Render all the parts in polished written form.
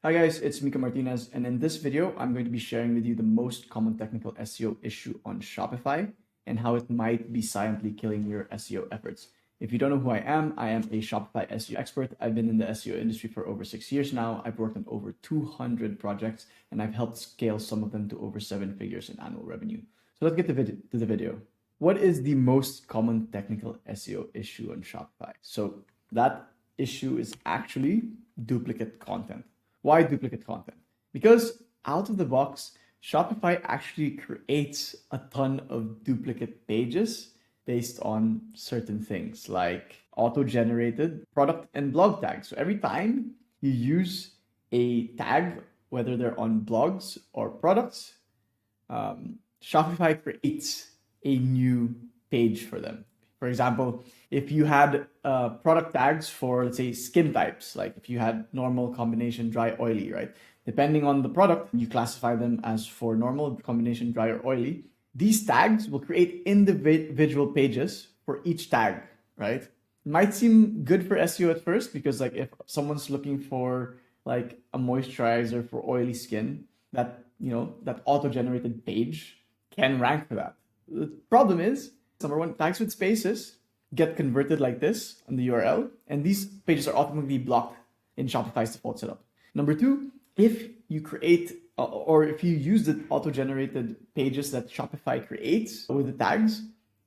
Hi guys, it's Mika Martinez, and in this video, I'm going to be sharing with you the most common technical SEO issue on Shopify and how it might be silently killing your SEO efforts. If you don't know who I am a Shopify SEO expert. I've been in the SEO industry for over 6 years now. I've worked on over 200 projects, and I've helped scale some of them to over 7 figures in annual revenue. So let's get to the video. What is the most common technical SEO issue on Shopify? So that issue is actually duplicate content. Why duplicate content? Because out of the box, Shopify actually creates a ton of duplicate pages based on certain things like auto-generated product and blog tags. So every time you use a tag, whether they're on blogs or products, Shopify creates a new page for them. For example, if you had product tags for, let's say, skin types, like if you had normal, combination, dry, oily, right? Depending on the product, you classify them as for normal, combination, dry, or oily. These tags will create individual pages for each tag, right? It might seem good for SEO at first because like if someone's looking for like a moisturizer for oily skin, that auto-generated page can rank for that. The problem is, number one, tags with spaces get converted like this on the URL, and these pages are automatically blocked in Shopify's default setup. Number two, if you create or if you use the auto-generated pages that Shopify creates with the tags,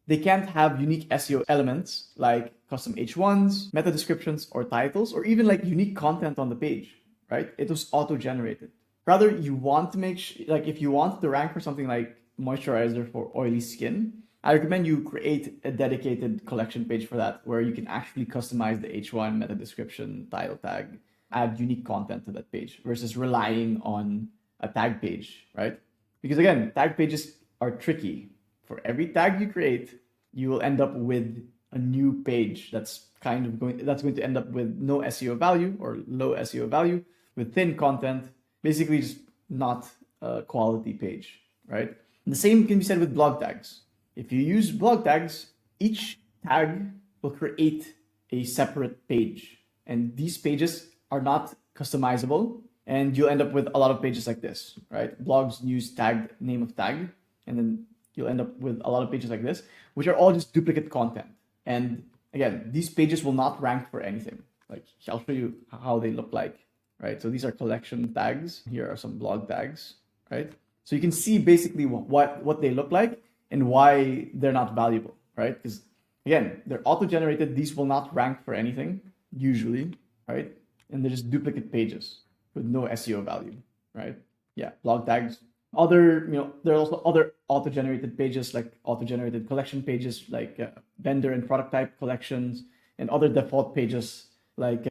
they can't have unique SEO elements like custom H1s, meta descriptions, or titles, or even like unique content on the page, right? It was auto-generated. Rather, you want to make like if you want to rank for something like moisturizer for oily skin, I recommend you create a dedicated collection page for that where you can actually customize the H1 meta description, title tag, add unique content to that page versus relying on a tag page, right? Because again, tag pages are tricky. For every tag you create, you will end up with a new page that's going to end up with no SEO value or low SEO value with thin content, basically just not a quality page, right? And the same can be said with blog tags. If you use blog tags, each tag will create a separate page. And these pages are not customizable. And you'll end up with a lot of pages like this, right? Blogs, news, tag, name of tag. And then you'll end up with a lot of pages like this, which are all just duplicate content. And again, these pages will not rank for anything. Like I'll show you how they look like, right? So these are collection tags. Here are some blog tags, right? So you can see basically what they look like and why they're not valuable, right? Because again, they're auto-generated. These will not rank for anything usually, right? And they're just duplicate pages with no SEO value, right? Yeah, blog tags. There are also other auto-generated pages like auto-generated collection pages like vendor and product type collections and other default pages like,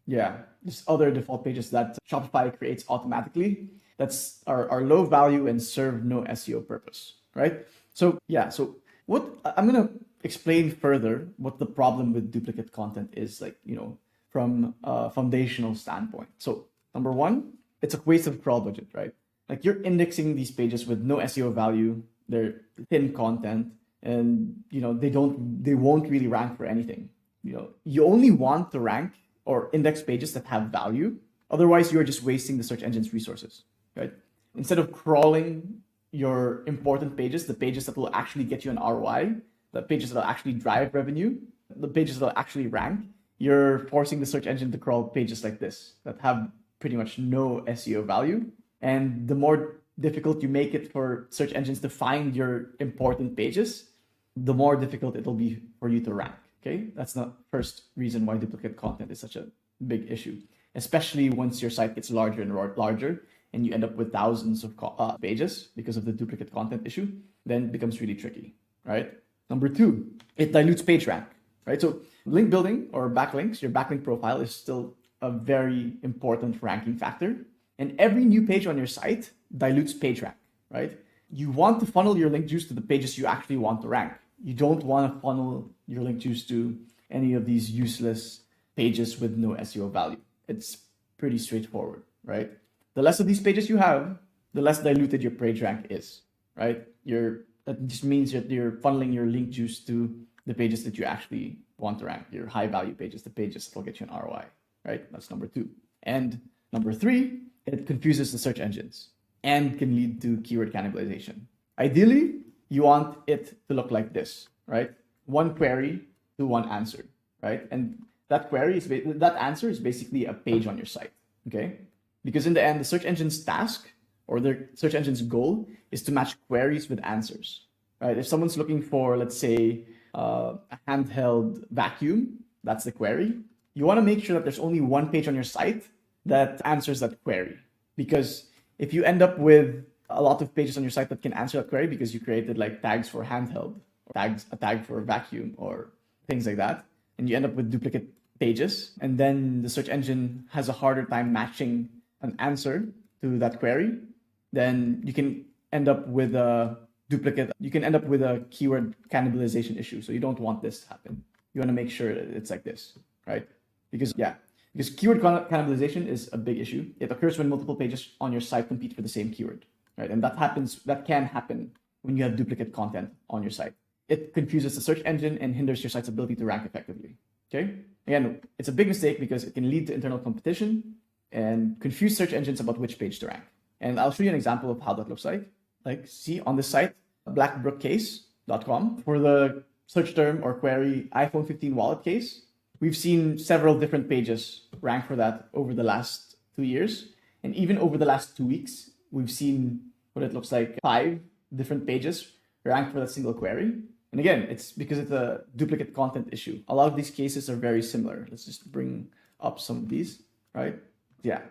just other default pages that Shopify creates automatically that's are low value and serve no SEO purpose, right? So what I'm gonna explain further what the problem with duplicate content is, like, from a foundational standpoint. So number one, it's a waste of crawl budget, right? Like you're indexing these pages with no SEO value, they're thin content, and they won't really rank for anything. You only want to rank or index pages that have value. Otherwise, you're just wasting the search engine's resources, right? Instead of crawling your important pages, the pages that will actually get you an ROI, the pages that will actually drive revenue, the pages that will actually rank, you're forcing the search engine to crawl pages like this that have pretty much no SEO value. And the more difficult you make it for search engines to find your important pages, the more difficult it'll be for you to rank. Okay, that's the first reason why duplicate content is such a big issue, especially once your site gets larger and larger and you end up with thousands of pages because of the duplicate content issue. Then it becomes really tricky, right? Number two, it dilutes PageRank, right? So link building or backlinks, your backlink profile is still a very important ranking factor. And every new page on your site dilutes PageRank, right? You want to funnel your link juice to the pages you actually want to rank. You don't want to funnel your link juice to any of these useless pages with no SEO value. It's pretty straightforward, right? The less of these pages you have, the less diluted your PageRank is, right? That just means that you're funneling your link juice to the pages that you actually want to rank, your high value pages, the pages that will get you an ROI, right? That's number two. And number three, it confuses the search engines and can lead to keyword cannibalization. Ideally, you want it to look like this, right? One query to one answer, right? And that answer is basically a page on your site, okay? Because in the end, the search engine's task or their search engine's goal is to match queries with answers, right? If someone's looking for, let's say, a handheld vacuum, that's the query. You want to make sure that there's only one page on your site that answers that query. Because if you end up with a lot of pages on your site that can answer that query because you created like tags for handheld, or a tag for vacuum or things like that, and you end up with duplicate pages, and then the search engine has a harder time matching an answer to that query, then you can end up with a keyword cannibalization issue. So you don't want this to happen. You want to make sure that it's like this, right? Because keyword cannibalization is a big issue. It occurs when multiple pages on your site compete for the same keyword, right? And that can happen when you have duplicate content on your site. It confuses the search engine and hinders your site's ability to rank effectively, okay? Again, it's a big mistake because it can lead to internal competition and confuse search engines about which page to rank. And I'll show you an example of how that looks like. Like, see on this site, blackbrookcase.com, for the search term or query iPhone 15 wallet case, we've seen several different pages rank for that over the last 2 years. And even over the last 2 weeks, we've seen what it looks like 5 different pages rank for that single query. And again, it's because it's a duplicate content issue. A lot of these cases are very similar. Let's just bring up some of these, right? Yeah,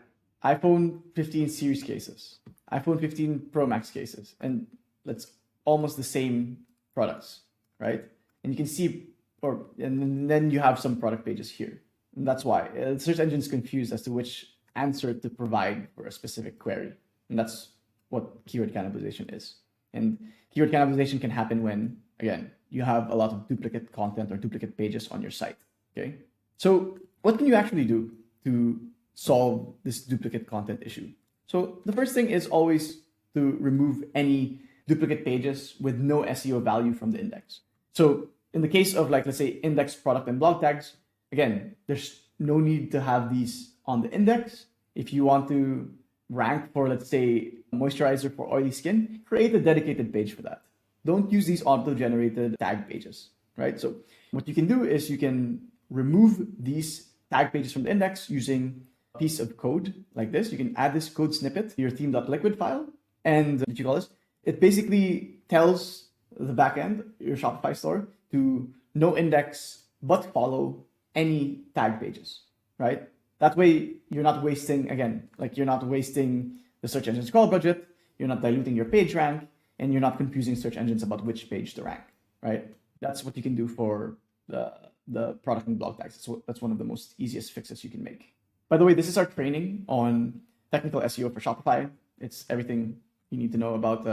iPhone 15 series cases, iPhone 15 Pro Max cases, and that's almost the same products, right? And you can see, and then you have some product pages here. And that's why the search engine is confused as to which answer to provide for a specific query. And that's what keyword cannibalization is. And keyword cannibalization can happen when, again, you have a lot of duplicate content or duplicate pages on your site, okay? So what can you actually do to solve this duplicate content issue? So the first thing is always to remove any duplicate pages with no SEO value from the index. So in the case of, like, let's say index product and blog tags, again, there's no need to have these on the index. If you want to rank for, let's say, moisturizer for oily skin, create a dedicated page for that. Don't use these auto-generated tag pages, right? So what you can do is you can remove these tag pages from the index using a piece of code like this. You can add this code snippet to your theme.liquid file. And what you call this? It basically tells the backend, your Shopify store, to no index but follow any tag pages, right? That way you're not wasting, again, like you're not wasting the search engine's crawl budget, you're not diluting your page rank, and you're not confusing search engines about which page to rank, right? That's what you can do for the product and blog tags. That's one of the most easiest fixes you can make. By the way, this is our training on technical SEO for Shopify. It's everything you need to know about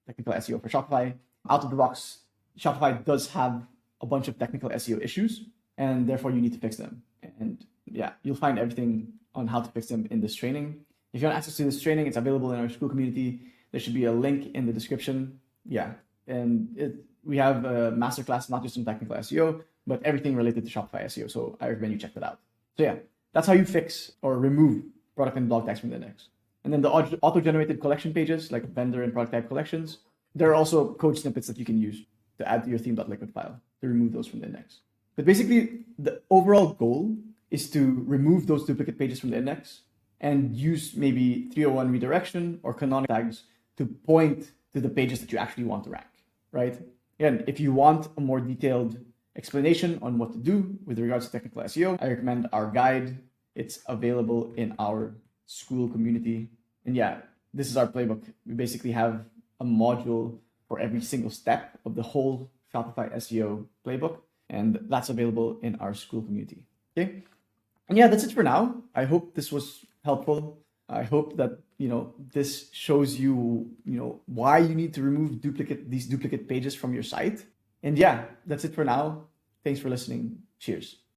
technical SEO for Shopify. Out of the box, Shopify does have a bunch of technical SEO issues, and therefore you need to fix them. And yeah, you'll find everything on how to fix them in this training. If you want access to this training, it's available in our school community. There should be a link in the description. Yeah, and we have a masterclass, not just in technical SEO, but everything related to Shopify SEO. So I recommend you check that out. So yeah, that's how you fix or remove product and blog tags from the index. And then the auto-generated collection pages, like vendor and product tag collections, there are also code snippets that you can use to add to your theme.liquid file to remove those from the index. But basically, the overall goal is to remove those duplicate pages from the index and use maybe 301 redirection or canonical tags to point to the pages that you actually want to rank, right? Again, if you want a more detailed explanation on what to do with regards to technical SEO, I recommend our guide. It's available in our school community. And yeah, this is our playbook. We basically have a module for every single step of the whole Shopify SEO playbook, and that's available in our school community. Okay. And yeah, that's it for now. I hope this was helpful. I hope that, this shows you, why you need to remove these duplicate pages from your site. And yeah, that's it for now. Thanks for listening. Cheers.